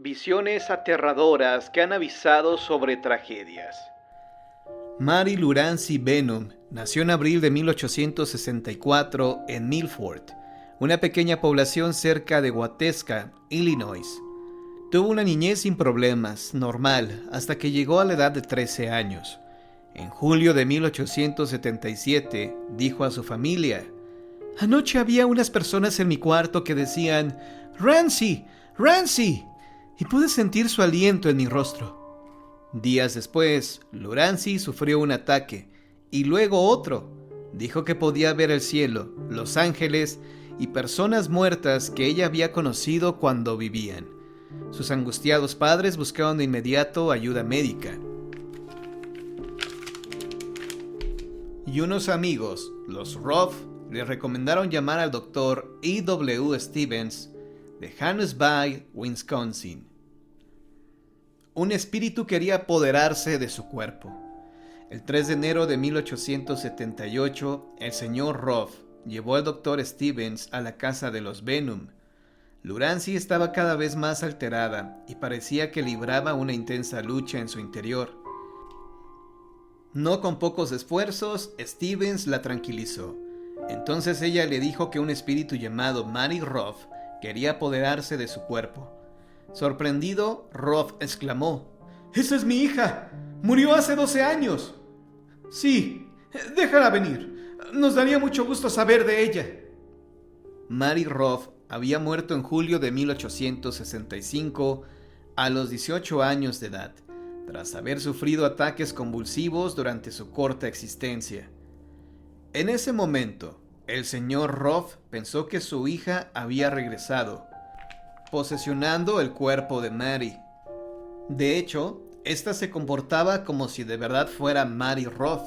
Visiones aterradoras que han avisado sobre tragedias. Mary Lurancy Benham nació en abril de 1864 en Milford, una pequeña población cerca de Waukegan, Illinois. Tuvo una niñez sin problemas, normal, hasta que llegó a la edad de 13 años. En julio de 1877 dijo a su familia: «Anoche había unas personas en mi cuarto que decían "Rancy, Rancy", y pude sentir su aliento en mi rostro». Días después, Lurancy sufrió un ataque, y luego otro. Dijo que podía ver el cielo, los ángeles y personas muertas que ella había conocido cuando vivían. Sus angustiados padres buscaron de inmediato ayuda médica. Y unos amigos, los Ruff, le recomendaron llamar al doctor E.W. Stevens de Huntsville, Wisconsin. Un espíritu quería apoderarse de su cuerpo. El 3 de enero de 1878, el señor Ruff llevó al doctor Stevens a la casa de los Benham. Lurancy estaba cada vez más alterada y parecía que libraba una intensa lucha en su interior. No con pocos esfuerzos, Stevens la tranquilizó. Entonces ella le dijo que un espíritu llamado Mary Ruff quería apoderarse de su cuerpo. Sorprendido, Ruff exclamó: «¡Esa es mi hija! ¡Murió hace 12 años! Sí, déjala venir. Nos daría mucho gusto saber de ella». Mary Ruff había muerto en julio de 1865 a los 18 años de edad, tras haber sufrido ataques convulsivos durante su corta existencia. En ese momento, el señor Ruff pensó que su hija había regresado, posesionando el cuerpo de Mary. De hecho, ésta se comportaba como si de verdad fuera Mary Ruff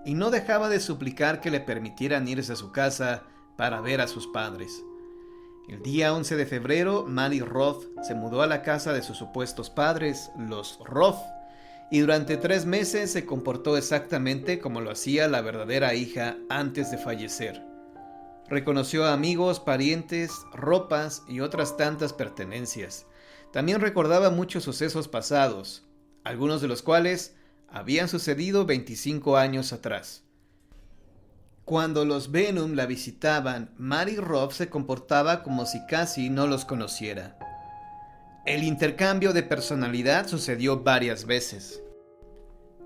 y no dejaba de suplicar que le permitieran irse a su casa para ver a sus padres. El día 11 de febrero, Mary Ruff se mudó a la casa de sus supuestos padres, los Ruff, y durante 3 meses se comportó exactamente como lo hacía la verdadera hija antes de fallecer. Reconoció a amigos, parientes, ropas y otras tantas pertenencias. También recordaba muchos sucesos pasados, algunos de los cuales habían sucedido 25 años atrás. Cuando los Benham la visitaban, Mary Ruff se comportaba como si casi no los conociera. El intercambio de personalidad sucedió varias veces.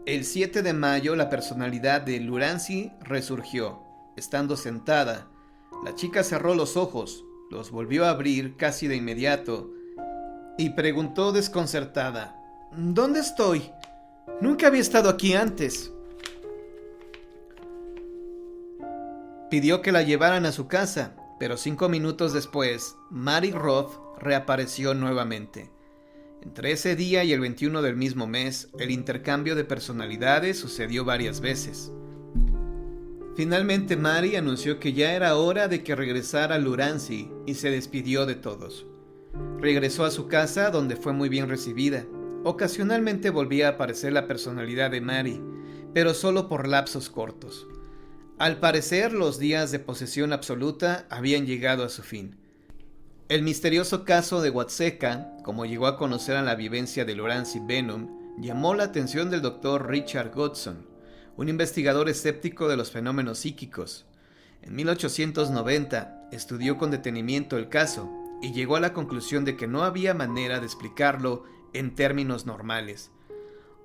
El 7 de mayo la personalidad de Lurancy resurgió. Estando sentada, la chica cerró los ojos, los volvió a abrir casi de inmediato y preguntó desconcertada: «¿Dónde estoy? Nunca había estado aquí antes». Pidió que la llevaran a su casa, pero 5 minutos después, Mary Ruff reapareció nuevamente. Entre ese día y el 21 del mismo mes, el intercambio de personalidades sucedió varias veces. Finalmente Mary anunció que ya era hora de que regresara Lurancy y se despidió de todos. Regresó a su casa, donde fue muy bien recibida. Ocasionalmente volvía a aparecer la personalidad de Mary, pero solo por lapsos cortos. Al parecer, los días de posesión absoluta habían llegado a su fin. El misterioso caso de Waukegan, como llegó a conocer a la vivencia de Lurancy Benham, llamó la atención del Dr. Richard Godson, un investigador escéptico de los fenómenos psíquicos. En 1890 estudió con detenimiento el caso y llegó a la conclusión de que no había manera de explicarlo en términos normales.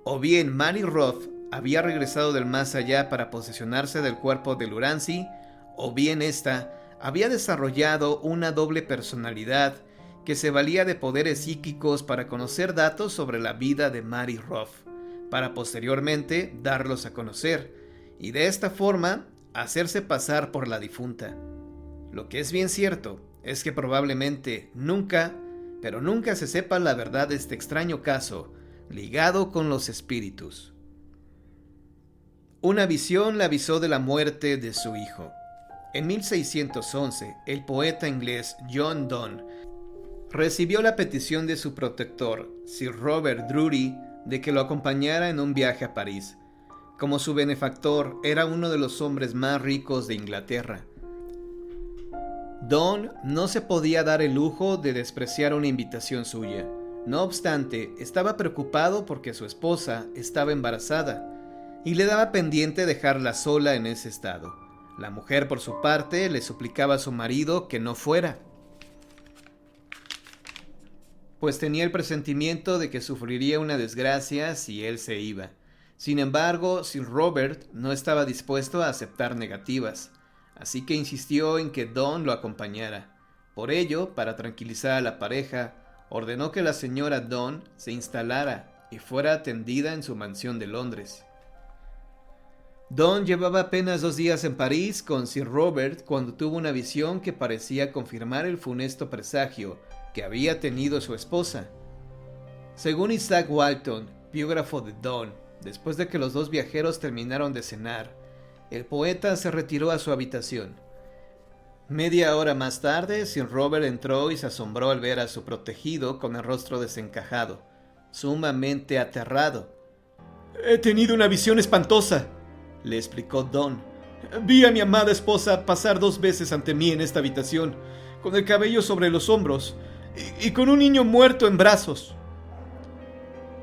O bien Mary Ruff había regresado del más allá para posesionarse del cuerpo de Lurancy, o bien ésta había desarrollado una doble personalidad que se valía de poderes psíquicos para conocer datos sobre la vida de Mary Ruff, para posteriormente darlos a conocer, y de esta forma hacerse pasar por la difunta. Lo que es bien cierto es que probablemente nunca, pero nunca se sepa la verdad de este extraño caso ligado con los espíritus. Una visión le avisó de la muerte de su hijo. En 1611, el poeta inglés John Donne recibió la petición de su protector, Sir Robert Drury, de que lo acompañara en un viaje a París. Como su benefactor, era uno de los hombres más ricos de Inglaterra. Donne no se podía dar el lujo de despreciar una invitación suya. No obstante, estaba preocupado porque su esposa estaba embarazada y le daba pendiente dejarla sola en ese estado. La mujer, por su parte, le suplicaba a su marido que no fuera, pues tenía el presentimiento de que sufriría una desgracia si él se iba. Sin embargo, Sir Robert no estaba dispuesto a aceptar negativas, así que insistió en que Don lo acompañara. Por ello, para tranquilizar a la pareja, ordenó que la señora Don se instalara y fuera atendida en su mansión de Londres. Don llevaba apenas 2 días en París con Sir Robert cuando tuvo una visión que parecía confirmar el funesto presagio que había tenido su esposa. Según Isaac Walton, biógrafo de Don, después de que los dos viajeros terminaron de cenar, el poeta se retiró a su habitación. Media hora más tarde, Sir Robert entró y se asombró al ver a su protegido con el rostro desencajado, sumamente aterrado. «He tenido una visión espantosa», le explicó Don. «Vi a mi amada esposa pasar 2 veces ante mí en esta habitación, con el cabello sobre los hombros y con un niño muerto en brazos».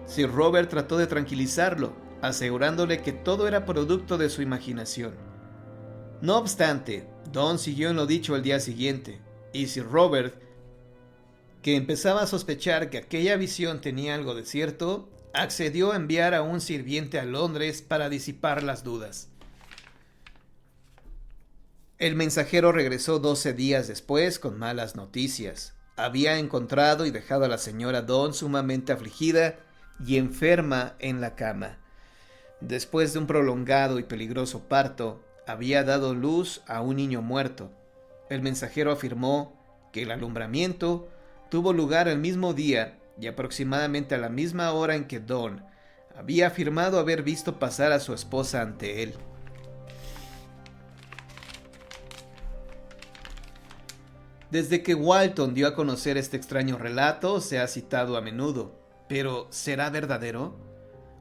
Sir Robert trató de tranquilizarlo, asegurándole que todo era producto de su imaginación. No obstante, Don siguió en lo dicho al día siguiente, y Sir Robert, que empezaba a sospechar que aquella visión tenía algo de cierto, accedió a enviar a un sirviente a Londres para disipar las dudas. El mensajero regresó 12 días después con malas noticias. Había encontrado y dejado a la señora Don sumamente afligida y enferma en la cama. Después de un prolongado y peligroso parto, había dado luz a un niño muerto. El mensajero afirmó que el alumbramiento tuvo lugar el mismo día y aproximadamente a la misma hora en que Don había afirmado haber visto pasar a su esposa ante él. Desde que Walton dio a conocer este extraño relato, se ha citado a menudo. ¿Pero será verdadero?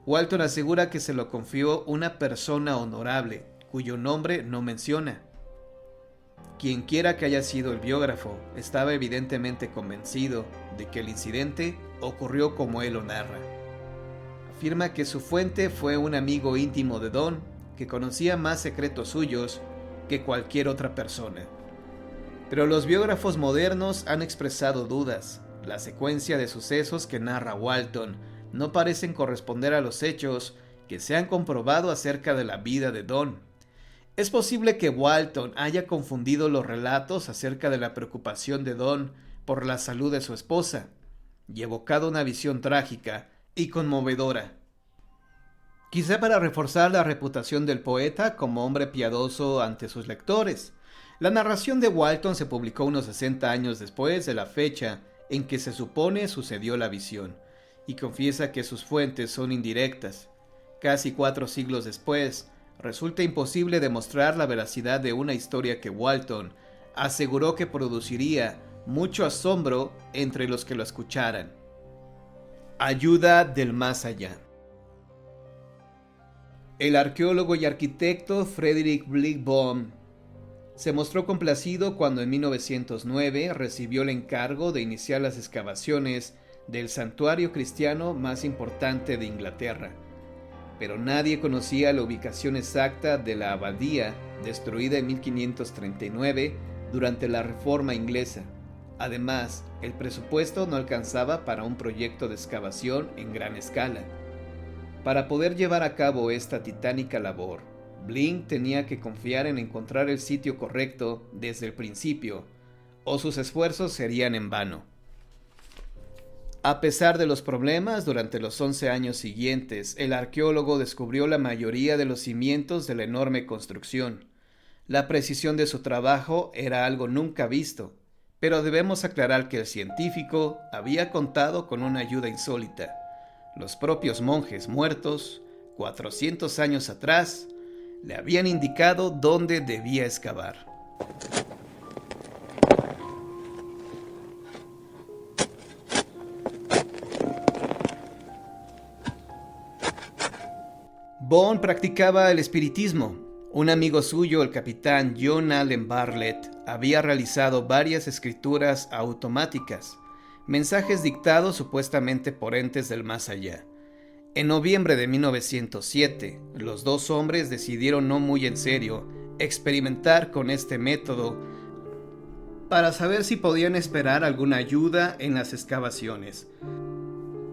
Walton asegura que se lo confió una persona honorable, cuyo nombre no menciona. Quienquiera que haya sido el biógrafo, estaba evidentemente convencido de que el incidente ocurrió como él lo narra. Afirma que su fuente fue un amigo íntimo de Don, que conocía más secretos suyos que cualquier otra persona. Pero los biógrafos modernos han expresado dudas. La secuencia de sucesos que narra Walton no parecen corresponder a los hechos que se han comprobado acerca de la vida de Don. Es posible que Walton haya confundido los relatos acerca de la preocupación de Don por la salud de su esposa y evocado una visión trágica y conmovedora. Quizá para reforzar la reputación del poeta como hombre piadoso ante sus lectores. La narración de Walton se publicó unos 60 años después de la fecha en que se supone sucedió la visión, y confiesa que sus fuentes son indirectas. Casi 4 siglos después, resulta imposible demostrar la veracidad de una historia que Walton aseguró que produciría mucho asombro entre los que lo escucharan. Ayuda del más allá. El arqueólogo y arquitecto Frederick Blickbaum se mostró complacido cuando en 1909 recibió el encargo de iniciar las excavaciones del santuario cristiano más importante de Inglaterra, pero nadie conocía la ubicación exacta de la abadía destruida en 1539 durante la Reforma inglesa. Además, el presupuesto no alcanzaba para un proyecto de excavación en gran escala. Para poder llevar a cabo esta titánica labor, Blink tenía que confiar en encontrar el sitio correcto desde el principio, o sus esfuerzos serían en vano. A pesar de los problemas, durante los 11 años siguientes, el arqueólogo descubrió la mayoría de los cimientos de la enorme construcción. La precisión de su trabajo era algo nunca visto, pero debemos aclarar que el científico había contado con una ayuda insólita. Los propios monjes muertos, 400 años atrás, le habían indicado dónde debía excavar. Bond practicaba el espiritismo. Un amigo suyo, el capitán John Allen Bartlett, había realizado varias escrituras automáticas, mensajes dictados supuestamente por entes del más allá. En noviembre de 1907, los dos hombres decidieron no muy en serio experimentar con este método para saber si podían esperar alguna ayuda en las excavaciones.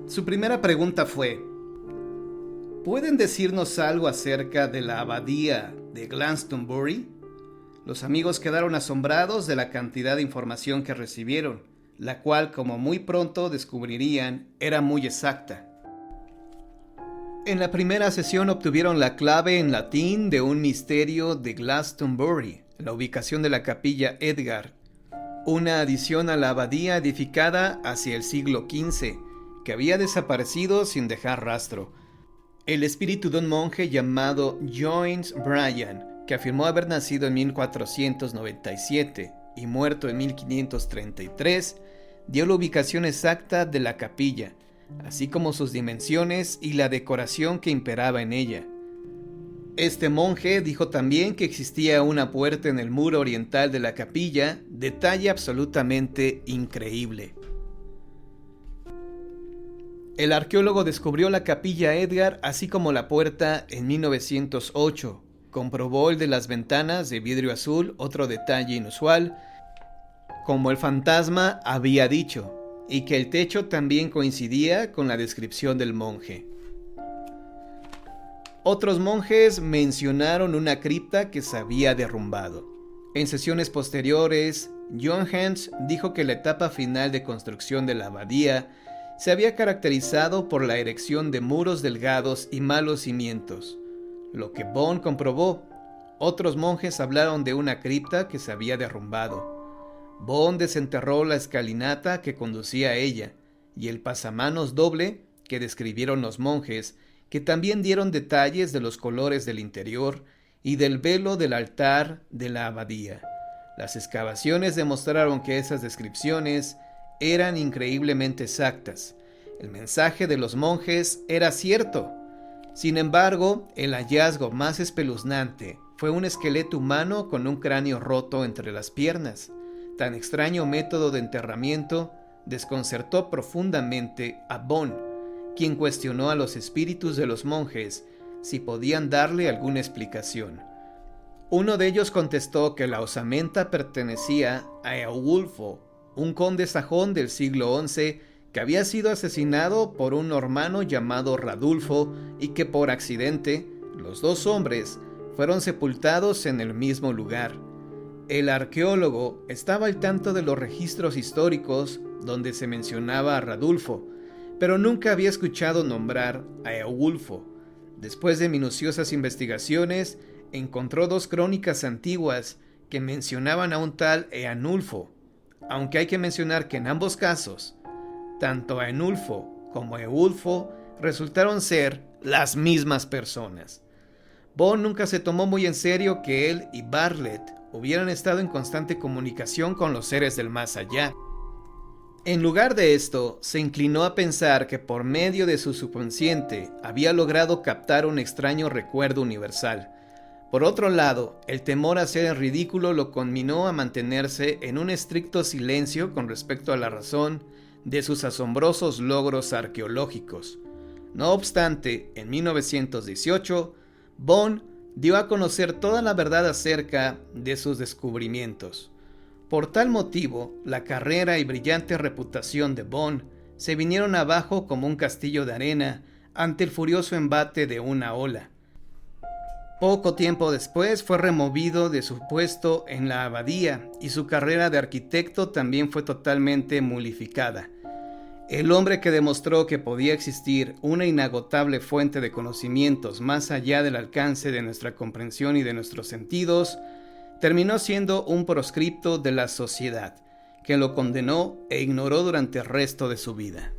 Su primera pregunta fue: ¿pueden decirnos algo acerca de la abadía de Glastonbury? Los amigos quedaron asombrados de la cantidad de información que recibieron, la cual, como muy pronto descubrirían, era muy exacta. En la primera sesión obtuvieron la clave en latín de un misterio de Glastonbury, la ubicación de la capilla Edgar, una adición a la abadía edificada hacia el siglo XV, que había desaparecido sin dejar rastro. El espíritu de un monje llamado Joyce Bryan, que afirmó haber nacido en 1497 y muerto en 1533, dio la ubicación exacta de la capilla, así como sus dimensiones y la decoración que imperaba en ella. Este monje dijo también que existía una puerta en el muro oriental de la capilla, detalle absolutamente increíble. El arqueólogo descubrió la capilla Edgar, así como la puerta, en 1908. Comprobó el de las ventanas de vidrio azul, otro detalle inusual, como el fantasma había dicho, y que el techo también coincidía con la descripción del monje. Otros monjes mencionaron una cripta que se había derrumbado. En sesiones posteriores, John Hans dijo que la etapa final de construcción de la abadía se había caracterizado por la erección de muros delgados y malos cimientos, lo que Bohn comprobó. Otros monjes hablaron de una cripta que se había derrumbado. Bohn desenterró la escalinata que conducía a ella y el pasamanos doble que describieron los monjes, que también dieron detalles de los colores del interior y del velo del altar de la abadía. Las excavaciones demostraron que esas descripciones eran increíblemente exactas. El mensaje de los monjes era cierto. Sin embargo, el hallazgo más espeluznante fue un esqueleto humano con un cráneo roto entre las piernas. Tan extraño método de enterramiento desconcertó profundamente a Bohn, quien cuestionó a los espíritus de los monjes si podían darle alguna explicación. Uno de ellos contestó que la osamenta pertenecía a Eulfo, un conde sajón del siglo XI que había sido asesinado por un normanno llamado Radulfo y que por accidente los dos hombres fueron sepultados en el mismo lugar. El arqueólogo estaba al tanto de los registros históricos donde se mencionaba a Radulfo, pero nunca había escuchado nombrar a Eulfo. Después de minuciosas investigaciones, encontró dos crónicas antiguas que mencionaban a un tal Eanulfo, aunque hay que mencionar que en ambos casos, tanto Eanulfo como Eulfo resultaron ser las mismas personas. Bohn nunca se tomó muy en serio que él y Bartlett hubieran estado en constante comunicación con los seres del más allá. En lugar de esto, se inclinó a pensar que por medio de su subconsciente había logrado captar un extraño recuerdo universal. Por otro lado, el temor a ser en ridículo lo conminó a mantenerse en un estricto silencio con respecto a la razón de sus asombrosos logros arqueológicos. No obstante, en 1918, Bohn dio a conocer toda la verdad acerca de sus descubrimientos. Por tal motivo, la carrera y brillante reputación de Bohn se vinieron abajo como un castillo de arena ante el furioso embate de una ola. Poco tiempo después fue removido de su puesto en la abadía y su carrera de arquitecto también fue totalmente nulificada. El hombre que demostró que podía existir una inagotable fuente de conocimientos más allá del alcance de nuestra comprensión y de nuestros sentidos, terminó siendo un proscripto de la sociedad, que lo condenó e ignoró durante el resto de su vida.